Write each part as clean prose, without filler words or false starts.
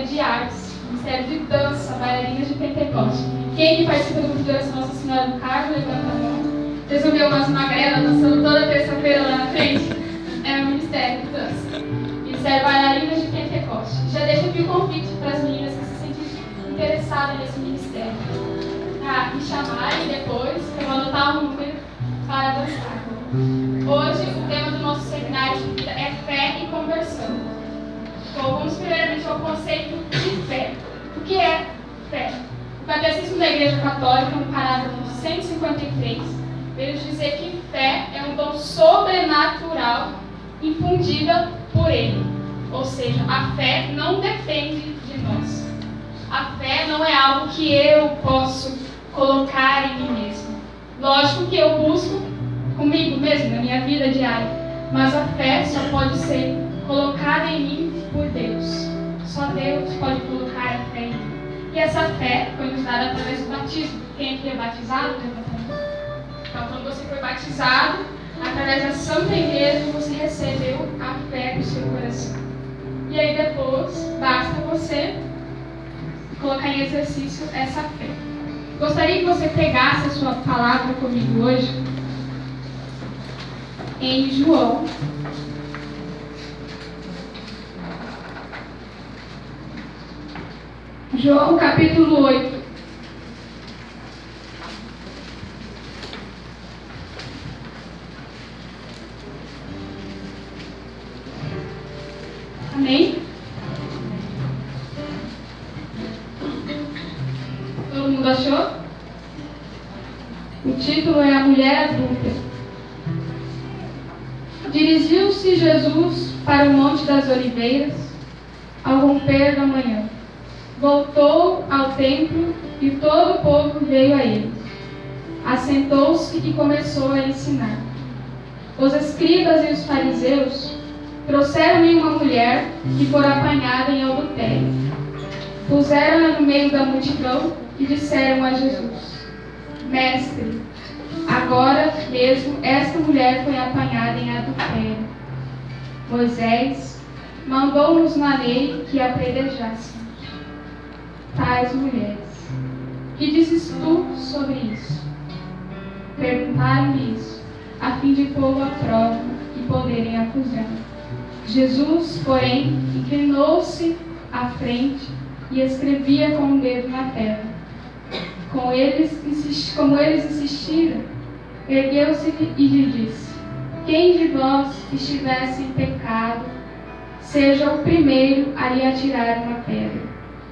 de artes, ministério de dança, bailarinas de Pentecoste. Quem que participa do grupo de oração Nossa Senhora do Carmo, levanta a mão. Vocês vão ver umas magrelas dançando toda terça-feira lá na frente? É o ministério de dança. Ministério bailarinas de Pentecoste. Já deixo aqui o convite para as meninas que se sentem interessadas nesse ministério. Me chamarem depois, que eu vou anotar um número para dançar. Hoje, o tema do nosso seminário de vida é fé e conversão. Então, vamos primeiramente ao conceito de fé. O que é fé? O Catecismo da Igreja Católica, no parágrafo 153, veio dizer que fé é um dom sobrenatural infundida por Ele. Ou seja, a fé não depende de nós. A fé não é algo que eu posso colocar em mim mesmo. Lógico que eu busco comigo mesmo, na minha vida diária. Mas a fé só pode ser colocada em mim por Deus. Só Deus pode colocar a fé em mim. E essa fé foi nos dada através do batismo. Quem aqui é batizado? Então, quando você foi batizado, através da Santa Igreja, você recebeu a fé no seu coração. E aí depois, basta você colocar em exercício essa fé. Gostaria que você pegasse a sua palavra comigo hoje em João. João capítulo 8. Amém? Todo mundo achou? O título é A Mulher Adulta. Dirigiu-se Jesus para o Monte das Oliveiras, ao romper da manhã. Voltou ao templo e todo o povo veio a ele. Assentou-se e começou a ensinar. Os escribas e os fariseus trouxeram-lhe uma mulher que fora apanhada em adultério. Puseram-na no meio da multidão e disseram a Jesus: Mestre, agora mesmo esta mulher foi apanhada em adultério. Moisés mandou-nos na lei que a apedrejássemos. Tais mulheres, que dizes tu sobre isso? Perguntaram-lhe isso, a fim de pô-lo à prova e poderem acusar. Jesus, porém, inclinou-se à frente e escrevia com o dedo na terra. Como eles insistiram, ergueu-se e lhe disse: Quem de vós estivesse em pecado, seja o primeiro a lhe atirar uma pedra.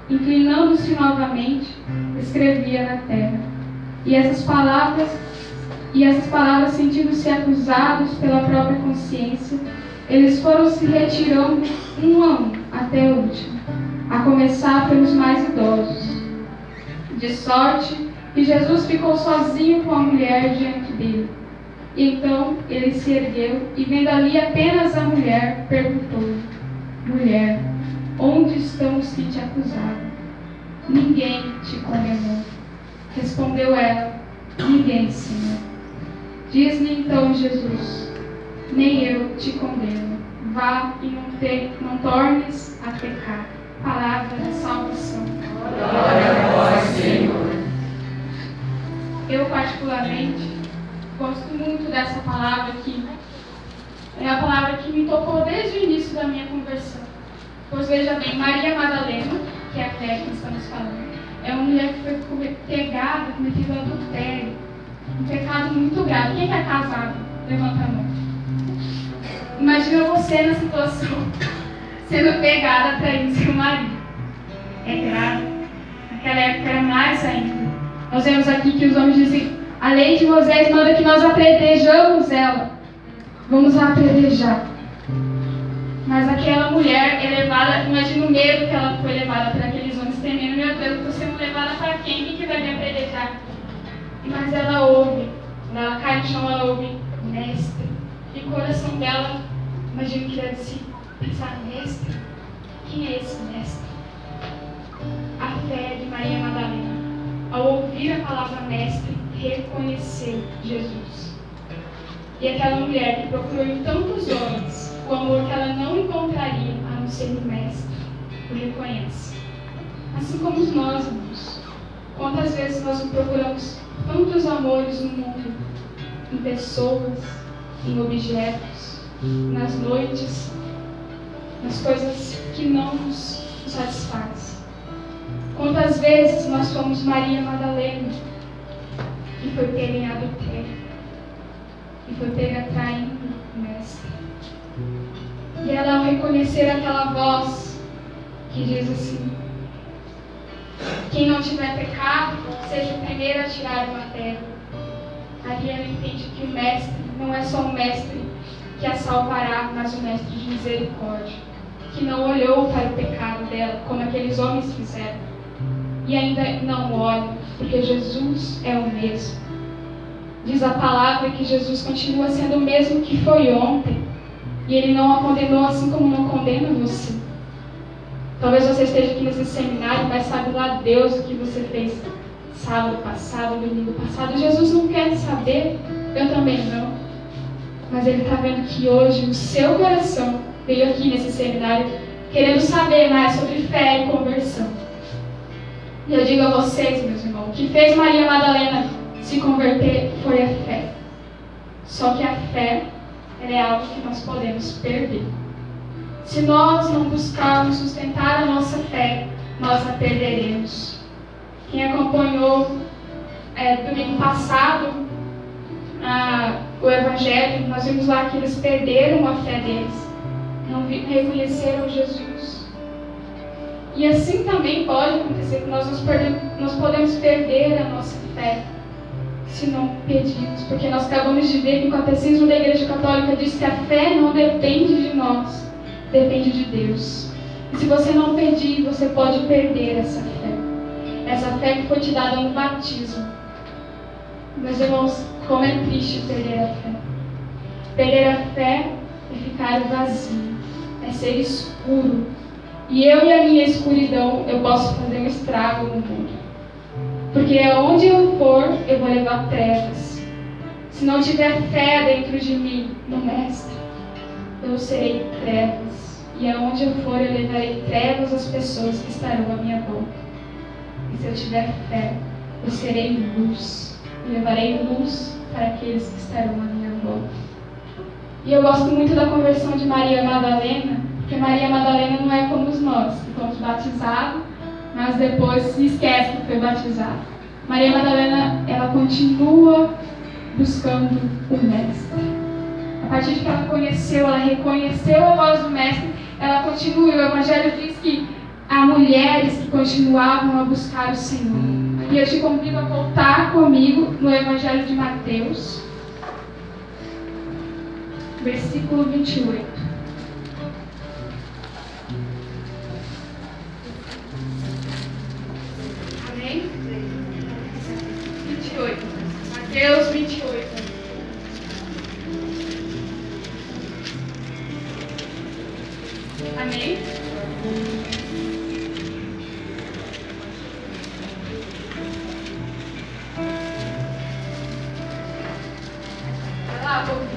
Inclinando-se novamente, escrevia na terra. E essas palavras, sentindo-se acusados pela própria consciência, eles foram se retirando um a um até o último, a começar pelos mais idosos. De sorte que Jesus ficou sozinho com a mulher diante dele. E então ele se ergueu e, vendo ali apenas a mulher, perguntou: Mulher, onde estão os que te acusavam? Ninguém te condenou. Respondeu ela: Ninguém, Senhor. Diz-lhe então Jesus: Nem eu te condeno. Vá e não tornes a pecar. Palavra da salvação. Glória a vós, Senhor. Eu, particularmente, gosto muito dessa palavra aqui. É a palavra que me tocou desde o início da minha conversão. Pois veja bem, Maria Madalena, que é a fé que estamos falando, é uma mulher que foi pegada, cometendo adultério. Um pecado muito grave. Quem é casado? Levanta a mão. Imagina você na situação, sendo pegada traindo seu marido. É grave. Naquela época era mais ainda. Nós vemos aqui que os homens dizem: a lei de Moisés manda que nós apedrejamos ela. Vamos a apedrejar. Mas aquela mulher é levada, imagina o medo que ela foi levada por aqueles homens, temendo: meu Deus, estou sendo levada para quem? Quem que vai me apedrejar? Mas ela ouve, quando ela cai no chão, ela ouve: Mestre. E o coração dela, imagino que deve se pensar: Mestre? Quem é esse mestre? A fé de Maria Madalena, ao ouvir a palavra mestre, reconheceu Jesus. E aquela mulher que procurou em tantos homens o amor que ela não encontraria a não ser no mestre, o reconhece. Assim como nós, irmãos. Quantas vezes nós procuramos tantos amores no mundo, em pessoas, em objetos, nas noites, nas coisas que não nos satisfazem. Quantas vezes nós fomos Maria Madalena e foi pega em adultério, e foi pega traindo o Mestre. E ela, ao reconhecer aquela voz que diz assim: quem não tiver pecado, seja o primeiro a tirar uma pedra. Ali ela entende que o Mestre não é só um Mestre que a salvará, mas um Mestre de misericórdia, que não olhou para o pecado dela, como aqueles homens fizeram. E ainda não olha, porque Jesus é o mesmo. Diz a palavra que Jesus continua sendo o mesmo que foi ontem. E Ele não a condenou assim como não condena você. Talvez você esteja aqui nesse seminário, mas sabe lá Deus o que você fez sábado passado, domingo passado. Jesus não quer saber, eu também não. Mas Ele está vendo que hoje o seu coração veio aqui nesse seminário querendo saber mais sobre fé e conversão. E eu digo a vocês, meus irmãos, o que fez Maria Madalena se converter foi a fé. Só que a fé é algo que nós podemos perder. Se nós não buscarmos sustentar a nossa fé, nós a perderemos. Quem acompanhou domingo passado o Evangelho, nós vimos lá que eles perderam a fé deles, não reconheceram Jesus. E assim também pode acontecer que nós podemos perder a nossa fé se não pedirmos, porque nós acabamos de ver que o Catecismo da Igreja Católica diz que a fé não depende de nós, depende de Deus. E se você não pedir, você pode perder essa fé que foi te dada no batismo. Meus irmãos, como é triste perder a fé. Perder a fé é ficar vazio, é ser escuro. E eu e a minha escuridão, eu posso fazer um estrago no mundo. Porque aonde eu for, eu vou levar trevas. Se não tiver fé dentro de mim, no Mestre, eu serei trevas. E aonde eu for, eu levarei trevas às pessoas que estarão à minha volta. E se eu tiver fé, eu serei luz. Eu levarei luz para aqueles que estarão à minha volta. E eu gosto muito da conversão de Maria Madalena, porque Maria Madalena não é como nós, que fomos batizados, mas depois se esquece que foi batizado. Maria Madalena, ela continua buscando o Mestre. A partir de que ela conheceu, ela reconheceu a voz do Mestre, ela continua. E o Evangelho diz que há mulheres que continuavam a buscar o Senhor. E eu te convido a voltar comigo no Evangelho de Mateus, versículo 28. Amém? 28. Mateus 28. Amém? Vai lá, vou.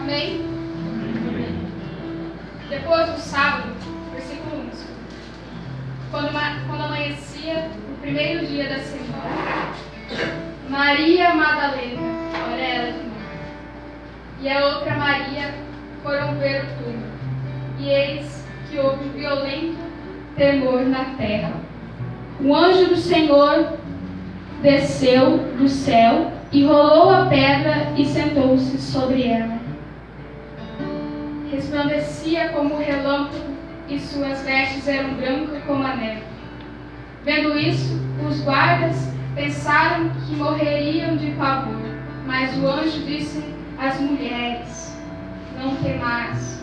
Amém? Depois do sábado, versículo 1. Quando amanhecia o primeiro dia da semana, Maria Madalena, olha ela de novo, e a outra Maria foram ver o túmulo. E eis que houve violento tremor na terra. O anjo do Senhor desceu do céu e rolou a pedra e sentou-se sobre ela. Resplandecia como o relâmpago e suas vestes eram brancas como a neve. Vendo isso, os guardas pensaram que morreriam de pavor, mas o anjo disse às mulheres: não temais,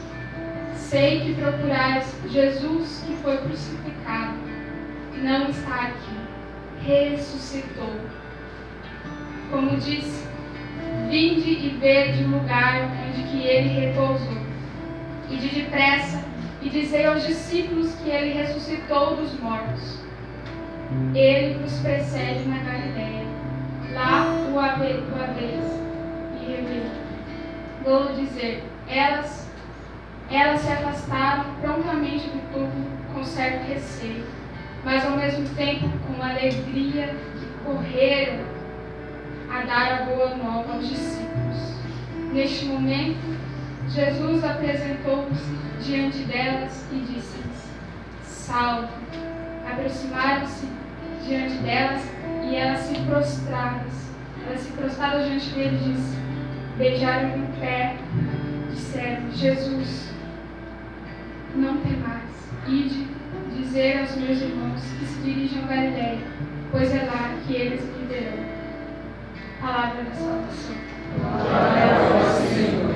sei que procurais Jesus que foi crucificado. Não está aqui, ressuscitou. Como disse, vinde e vede o lugar onde que ele repousou. Ide depressa e dizei aos discípulos que ele ressuscitou dos mortos. Ele vos precede na Galileia. Lá o havereis e revê. Vou dizer, elas se afastaram prontamente do túmulo com certo receio, mas ao mesmo tempo com alegria correram a dar a boa nova aos discípulos. Neste momento, Jesus apresentou-se diante delas e disse-lhes: salve. Aproximaram-se diante delas e elas se prostraram diante dele e disse: beijaram-lhe o pé, disseram: Jesus, não temais, ide dizer aos meus irmãos que se dirijam a Galileia, pois é lá que eles me verão. Palavra da salvação. Glória a vós, Senhor.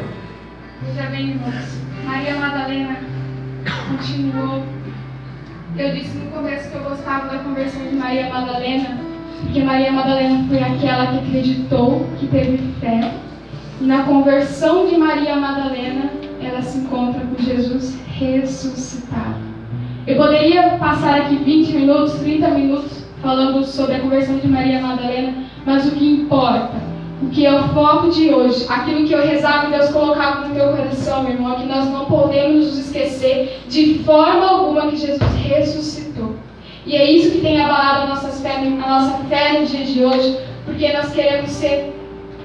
Veja bem, irmãos, Maria Madalena continuou. Eu disse no começo que eu gostava da conversão de Maria Madalena, porque Maria Madalena foi aquela que acreditou, que teve fé. E na conversão de Maria Madalena, ela se encontra com Jesus ressuscitado. Eu poderia passar aqui 20 minutos, 30 minutos falando sobre a conversão de Maria Madalena, mas o que importa, o que é o foco de hoje, aquilo que eu rezava e Deus colocava no meu coração, meu irmão, é que nós não podemos nos esquecer de forma alguma que Jesus ressuscitou. E é isso que tem abalado a nossa fé no dia de hoje, porque nós queremos ser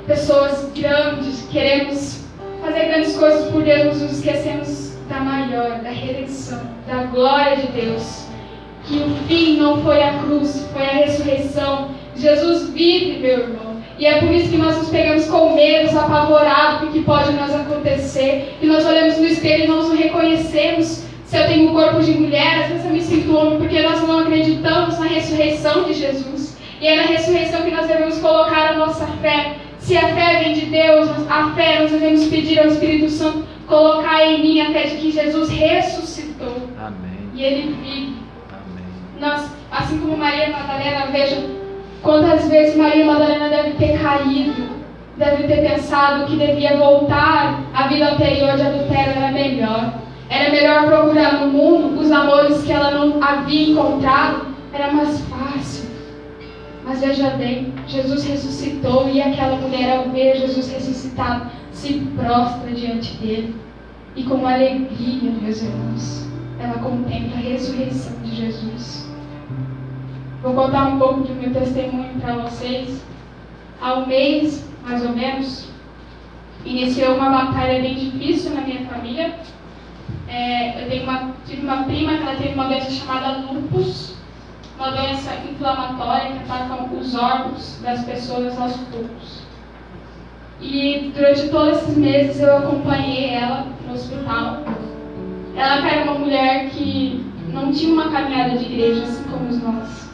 pessoas grandes, queremos fazer grandes coisas por Deus, mas nos esquecemos da maior, da redenção, da glória de Deus. Que o fim não foi a cruz, foi a ressurreição. Jesus vive, meu irmão. E é por isso que nós nos pegamos com medo, apavorados do que pode nos acontecer. E nós olhamos no espelho e não nos reconhecemos. Se eu tenho um corpo de mulher, às vezes eu me sinto homem, porque nós não acreditamos na ressurreição de Jesus. E é na ressurreição que nós devemos colocar a nossa fé. Se a fé vem de Deus, a fé nós devemos pedir ao Espírito Santo colocar em mim a fé de que Jesus ressuscitou. Amém. E Ele vive. Amém. Nós, assim como Maria Madalena, veja quantas vezes Maria Madalena deve ter caído, deve ter pensado que devia voltar à vida anterior de adultério, era melhor. Era melhor procurar no mundo os amores que ela não havia encontrado, era mais fácil. Mas veja bem, Jesus ressuscitou e aquela mulher, ao ver Jesus ressuscitado, se prostra diante dele. E com alegria, meus irmãos, ela contempla a ressurreição de Jesus. Vou contar um pouco do meu testemunho para vocês. Há um mês, mais ou menos, iniciou uma batalha bem difícil na minha família. Eu tive uma prima que ela teve uma doença chamada lúpus, uma doença inflamatória que ataca os órgãos das pessoas aos poucos. E durante todos esses meses eu acompanhei ela no hospital. Ela era uma mulher que não tinha uma caminhada de igreja assim como nós.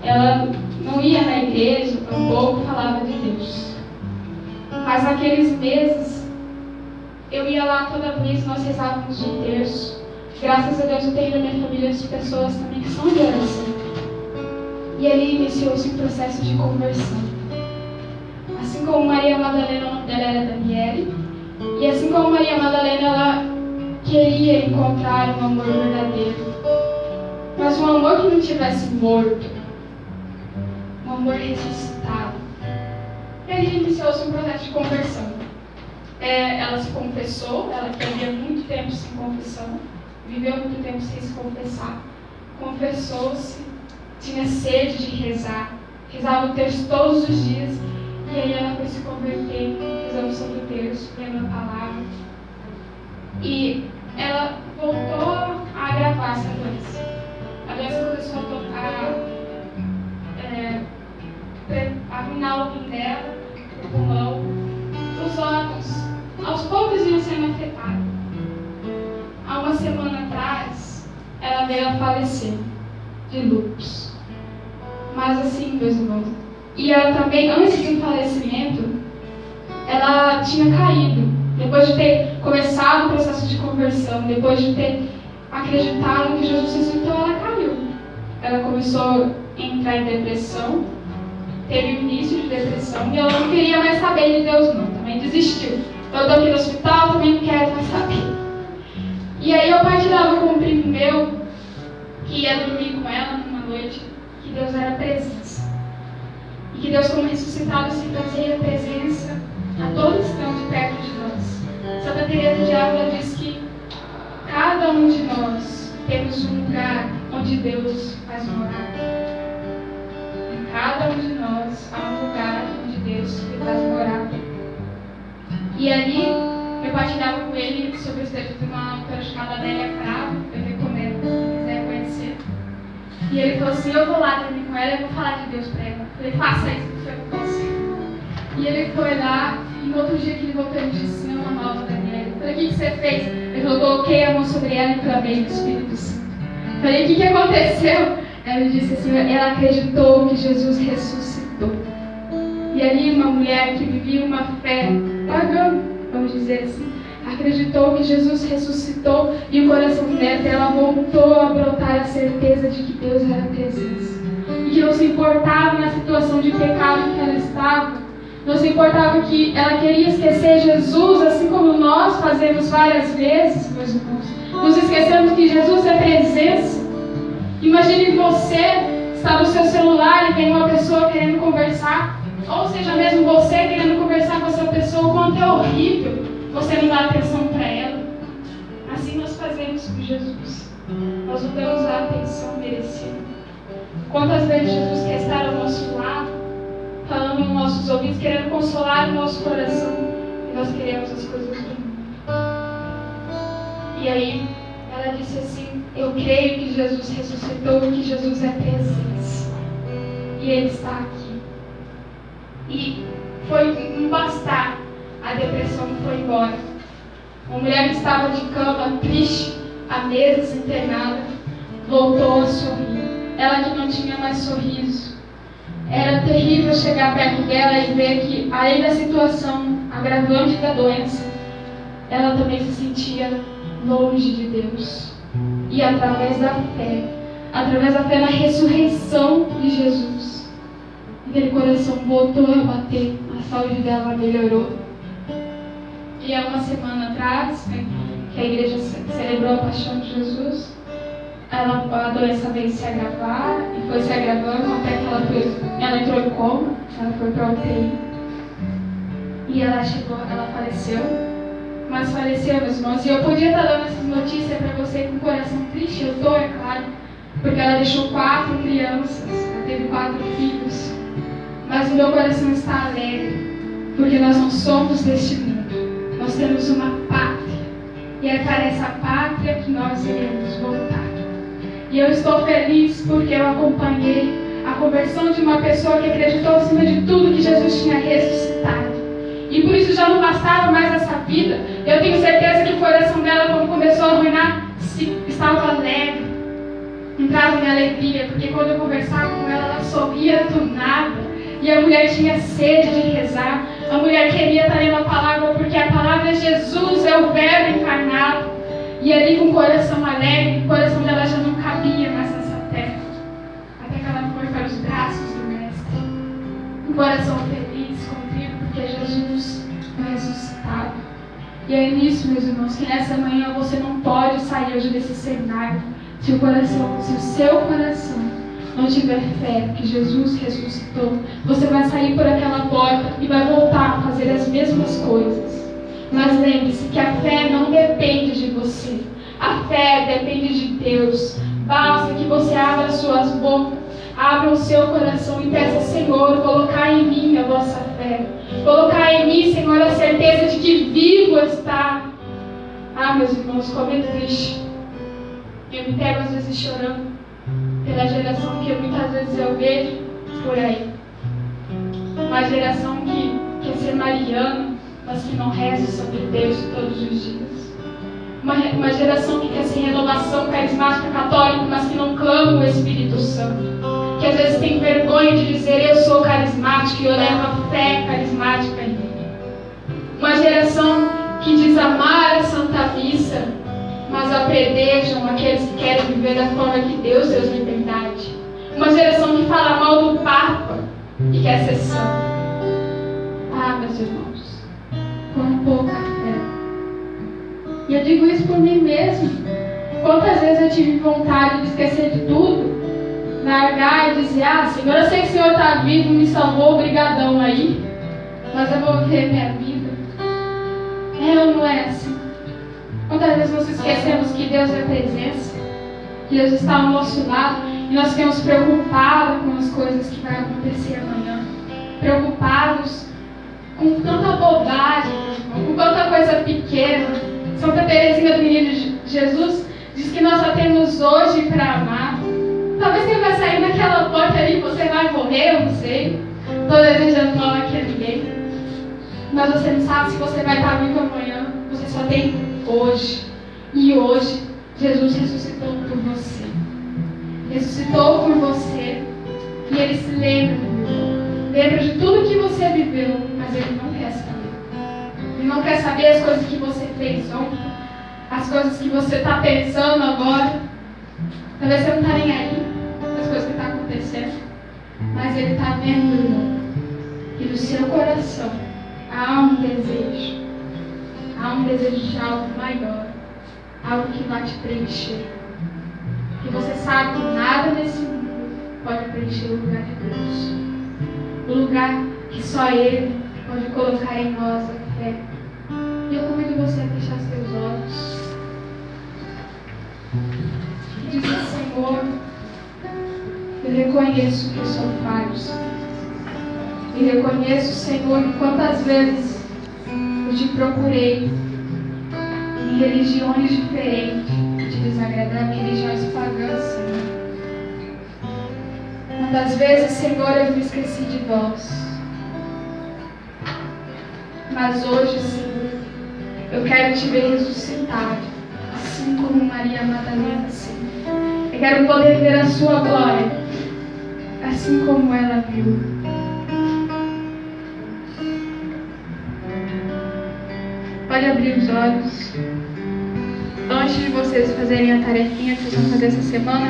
Ela não ia na igreja, tampouco falava de Deus. Mas naqueles meses, eu ia lá toda vez, nós rezávamos o terço. Graças a Deus eu tenho na minha família as pessoas também que são de oração. E ali iniciou-se um processo de conversão. Assim como Maria Madalena, o nome dela era Daniele. E assim como Maria Madalena, ela queria encontrar um amor verdadeiro. Mas um amor que não tivesse morto. Um amor ressuscitado. E ali iniciou-se um processo de conversão. Ela se confessou, ela que havia muito tempo sem confissão, viveu muito tempo sem se confessar, confessou-se, tinha sede de rezar, rezava o terço todos os dias, e aí ela foi se converter, rezando sobre o terço, lendo a palavra, e ela voltou a agravar essa doença. A doença começou a tocar, arruinar o rim dela, o pulmão, os órgãos. Aos poucos iam sendo afetados. Há uma semana atrás, ela veio a falecer de lúpus. Mas assim, meus irmãos, e ela também, antes do falecimento, ela tinha caído. Depois de ter começado o processo de conversão, depois de ter acreditado que Jesus ressuscitou, ela caiu. Ela começou a entrar em depressão, teve o início de depressão, e ela não queria mais saber de Deus não, também desistiu. Eu estou aqui no hospital, também não quero mais saber. meu que ia dormir com ela numa noite, que Deus era presença. E que Deus, como ressuscitado, se trazia presença a todos que estão de perto de nós. Santa Teresa de Ávila diz que cada um de nós temos um lugar onde Deus faz morar. Em cada um de nós há um lugar onde Deus faz morar. E ali eu partilhava com ele sobre os textos de uma autora chamada Adélia Cravo, eu recomendo, quem quiser conhecer. E ele falou assim: eu vou lá dormir com ela, eu vou falar de Deus para ela. Eu falei: faça isso, que foi com você. E ele foi lá, e no outro dia que ele voltou, ele disse: não, uma nova Daniela. Eu falei: o que você fez? Ele falou: coloquei a mão sobre ela e clamei no Espírito Santo. Eu falei: o que aconteceu? Ela disse assim: ela acreditou que Jesus ressuscitou. E ali uma mulher que vivia uma fé pagã, vamos dizer assim, acreditou que Jesus ressuscitou e o coração dela voltou a brotar a certeza de que Deus era presença. E que não se importava na situação de pecado que ela estava, não se importava que ela queria esquecer Jesus, assim como nós fazemos várias vezes, meus irmãos. Nos esquecemos que Jesus é presença. Imagine você está no seu celular e tem uma pessoa querendo conversar, ou seja, mesmo você querendo conversar com essa pessoa, o quanto é horrível você não dá atenção para ela. Assim nós fazemos com Jesus. Nós não damos a atenção merecida. Quantas vezes Jesus quer estar ao nosso lado, falando nos nossos ouvidos, querendo consolar o nosso coração, e nós queremos as coisas do mundo. E aí, ela disse assim: eu creio que Jesus ressuscitou, que Jesus é presença. E Ele está aqui. E foi um bastar, a depressão foi embora. Uma mulher que estava de cama, triste, há meses internada, voltou a sorrir. Ela que não tinha mais sorriso. Era terrível chegar perto dela e ver que, além da situação agravante da doença, ela também se sentia longe de Deus. E através da fé na ressurreição de Jesus, aquele coração voltou a bater, a saúde dela melhorou. E há uma semana atrás, que a igreja celebrou a paixão de Jesus, a doença veio se agravar e foi se agravando até que ela entrou em coma, ela foi para a UTI. E ela faleceu. Mas faleceu, meus irmãos. E eu podia estar dando essas notícias para você com o coração triste, eu estou, é claro, porque ela deixou 4 crianças, ela teve 4 filhos. Mas o meu coração está alegre, porque nós não somos deste mundo. Nós temos uma pátria. E é para essa pátria que nós iremos voltar. E eu estou feliz porque eu acompanhei a conversão de uma pessoa que acreditou acima de tudo que Jesus tinha ressuscitado. E por isso já não bastava mais essa vida. Eu tenho certeza que o coração dela, quando começou a arruinar, estava alegre. Entrava em alegria, porque quando eu conversava com ela, ela sorria do nada. E a mulher tinha sede de rezar. A mulher queria estar lendo a palavra, porque a palavra é Jesus, é o Verbo encarnado. E ali com o coração alegre, o coração dela já não cabia mais nessa terra. Até que ela foi para os braços do Mestre. Um coração feliz, contrito, porque Jesus é ressuscitado. E é nisso, meus irmãos, que nessa manhã você não pode sair hoje desse cenário se o seu coração não tiver fé que Jesus ressuscitou. Você vai sair por aquela porta e vai voltar a fazer as mesmas coisas. Mas lembre-se que a fé não depende de você. A fé depende de Deus. Basta que você abra suas bocas, abra o seu coração e peça: Senhor, colocar em mim a vossa fé. Colocar em mim, Senhor, a certeza de que vivo está. Ah, meus irmãos, como é triste. Eu me pego às vezes chorando pela geração que muitas vezes eu vejo por aí. Uma geração que quer ser mariana, mas que não reza sobre Deus todos os dias. Uma geração que quer ser renovação carismática católica, mas que não clama o Espírito Santo. Que às vezes tem vergonha de dizer: eu sou carismático e eu levo a fé carismática em mim. Uma geração que diz amar a Santa Missa, mas apredejam aqueles que querem viver da forma que Deus deu liberdade. Uma geração que fala mal do Papa e quer ser santo. Ah, meus irmãos, com pouca fé. E eu digo isso por mim mesmo. Quantas vezes eu tive vontade de esquecer de tudo, largar e dizer, Senhor, eu sei que o Senhor está vivo, me salvou, obrigadão aí, mas eu vou viver minha vida. É ou não é assim? Quantas vezes nós esquecemos que Deus é presença, que Deus está ao nosso lado, e nós ficamos preocupados com as coisas que vão acontecer amanhã, preocupados com tanta bobagem, com tanta coisa pequena. Santa Teresinha do Menino Jesus diz que nós só temos hoje para amar. Talvez você vai sair daquela porta ali, você vai morrer, eu não sei. Estou desejando mal aqui a ninguém. Mas você não sabe se você vai estar vivo amanhã. Você só tem hoje. E hoje, Jesus ressuscitou por você. Ressuscitou por você. E Ele se lembra. Lembra de tudo que você viveu. Mas Ele não quer saber. Ele não quer saber as coisas que você fez ontem. As coisas que você está pensando agora. Talvez você não está nem aí das coisas que estão acontecendo. Mas Ele está vendo, irmão. E no seu coração há um desejo. Há um desejo de algo maior. Algo que vai te preencher. E você sabe que nada nesse mundo pode preencher o lugar de Deus. O lugar que só Ele pode colocar em nós a fé. E eu convido você a fechar seus olhos. E dizer, Senhor, eu reconheço que eu sou falho, Senhor. E reconheço, Senhor, quantas vezes eu te procurei em religiões diferentes, te desagradar, em religiões pagãs, Senhor. Quantas vezes, Senhor, eu me esqueci de vós. Mas hoje, Senhor, eu quero te ver ressuscitado, assim como Maria Madalena, Senhor. Eu quero poder ver a sua glória, assim como ela viu. Pode abrir os olhos. Antes de vocês fazerem a tarefinha que vocês vão fazer essa semana,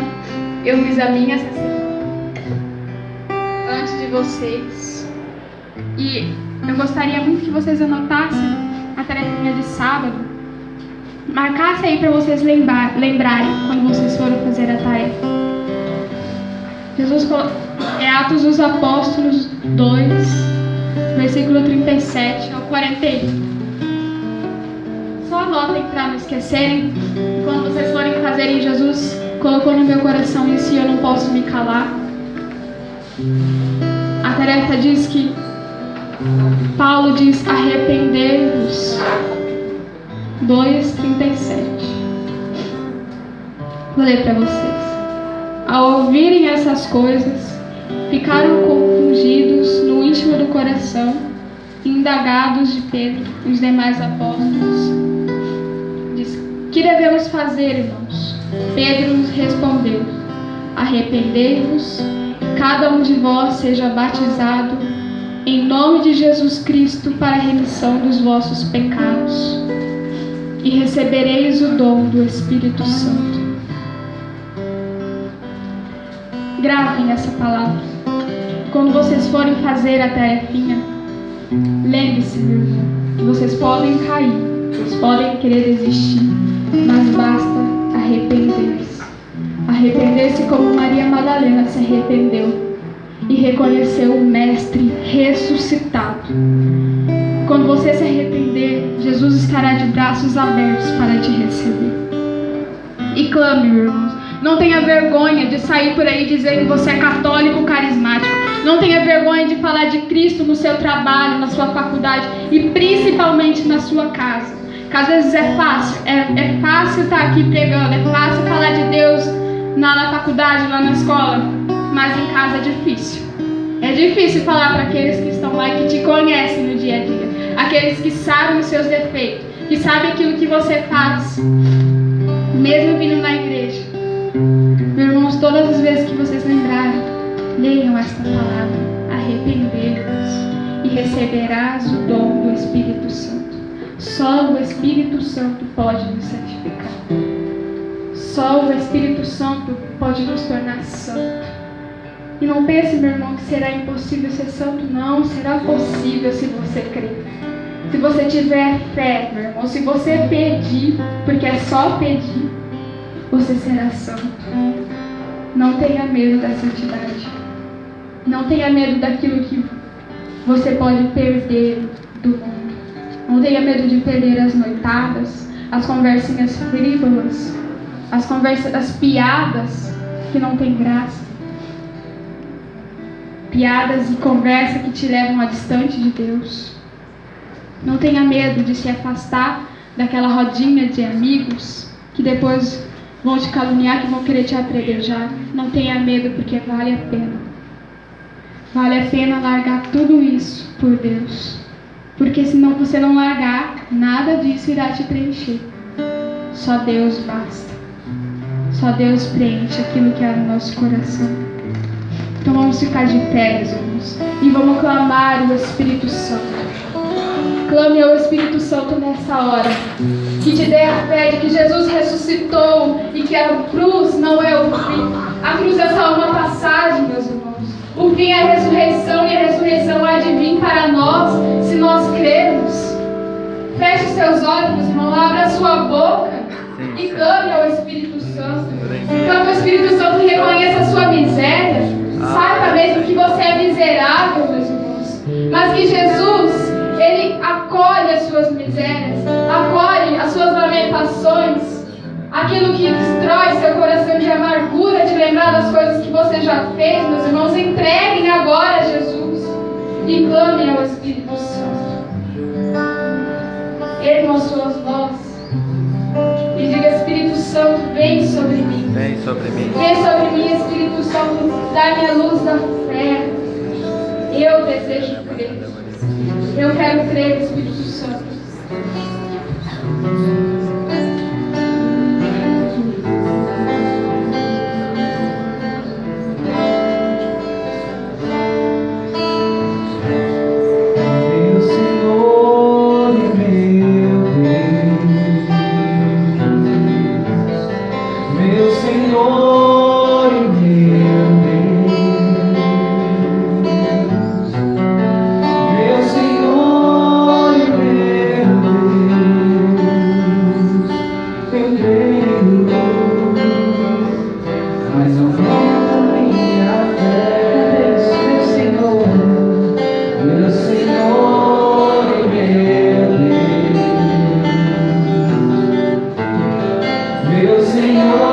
eu fiz a minha essa semana. Antes de vocês. E eu gostaria muito que vocês anotassem a tarefinha de sábado. Marcassem aí para vocês lembrarem quando vocês forem fazer a tarefa. Jesus é Atos dos Apóstolos 2, versículo 37 ao 41. Só anotem para não esquecerem. Quando vocês forem fazerem, Jesus colocou no meu coração isso e eu não posso me calar. A tarefa diz que Paulo diz: arrependei-vos. 2:37. Vou ler para vocês. Ao ouvirem essas coisas, ficaram confundidos no íntimo do coração, indagados de Pedro e os demais apóstolos. Diz: que devemos fazer, irmãos? Pedro nos respondeu: arrependei-vos, cada um de vós seja batizado em nome de Jesus Cristo para a remissão dos vossos pecados, e recebereis o dom do Espírito Santo. Gravem essa palavra. Quando vocês forem fazer a tarefinha, lembre-se, meu irmão, que vocês podem cair, vocês podem querer desistir, mas basta arrepender-se. Arrepender-se como Maria Madalena se arrependeu e reconheceu o Mestre ressuscitado. Quando você se arrepender, Jesus estará de braços abertos para te receber. E clame, irmãos. Não tenha vergonha de sair por aí dizendo que você é católico carismático. Não tenha vergonha de falar de Cristo no seu trabalho, na sua faculdade e principalmente na sua casa. Que às vezes é fácil. É fácil estar aqui pregando. É fácil falar de Deus na faculdade, lá na escola. Mas em casa é difícil. É difícil falar para aqueles que estão lá e que te conhecem no dia a dia. Aqueles que sabem os seus defeitos, que sabem aquilo que você faz, mesmo vindo na igreja. Meus irmãos, todas as vezes que vocês lembrarem, leiam esta palavra: arrependei-vos e receberás o dom do Espírito Santo. Só o Espírito Santo pode nos santificar. Só o Espírito Santo pode nos tornar santos. E não pense, meu irmão, que será impossível ser santo. Não, será possível se você crer. Se você tiver fé, meu irmão, se você pedir, porque é só pedir, o você será santo. Não tenha medo da santidade. Não tenha medo daquilo que você pode perder do mundo. Não tenha medo de perder as noitadas, as conversinhas frívolas, as piadas que não tem graça. Piadas e conversa que te levam a distante de Deus. Não tenha medo de se afastar daquela rodinha de amigos que depois vão te caluniar, que vão querer te apedrejar. Não tenha medo, porque vale a pena. Vale a pena largar tudo isso por Deus. Porque senão você não largar, nada disso irá te preencher. Só Deus basta. Só Deus preenche aquilo que há no nosso coração. Então vamos ficar de pé, meus irmãos, e vamos clamar o Espírito Santo. Clame ao Espírito Santo nessa hora, que te dê a fé de que Jesus ressuscitou e que a cruz não é o fim. A cruz é só uma passagem, meus irmãos. O fim é a ressurreição, e a ressurreição há de vir para nós, se nós crermos. Feche os seus olhos, meus irmãos, abra a sua boca e clame ao Espírito Santo. Clame ao Espírito Santo e reconheça a sua miséria. Saiba mesmo que você é miserável, meus irmãos, mas que Jesus, Ele acolhe as suas misérias, acolhe as suas lamentações, aquilo que destrói seu coração de amargura, de lembrar das coisas que você já fez, meus irmãos. Entreguem agora a Jesus e clamem ao Espírito Santo. Ergam as suas vozes e diga: Espírito Santo, vem sobre mim. Vem sobre mim. Vem sobre mim, Espírito Santo, dá-me a luz da fé. Eu desejo crer. Eu quero crer, Espírito Santo. Meu Senhor.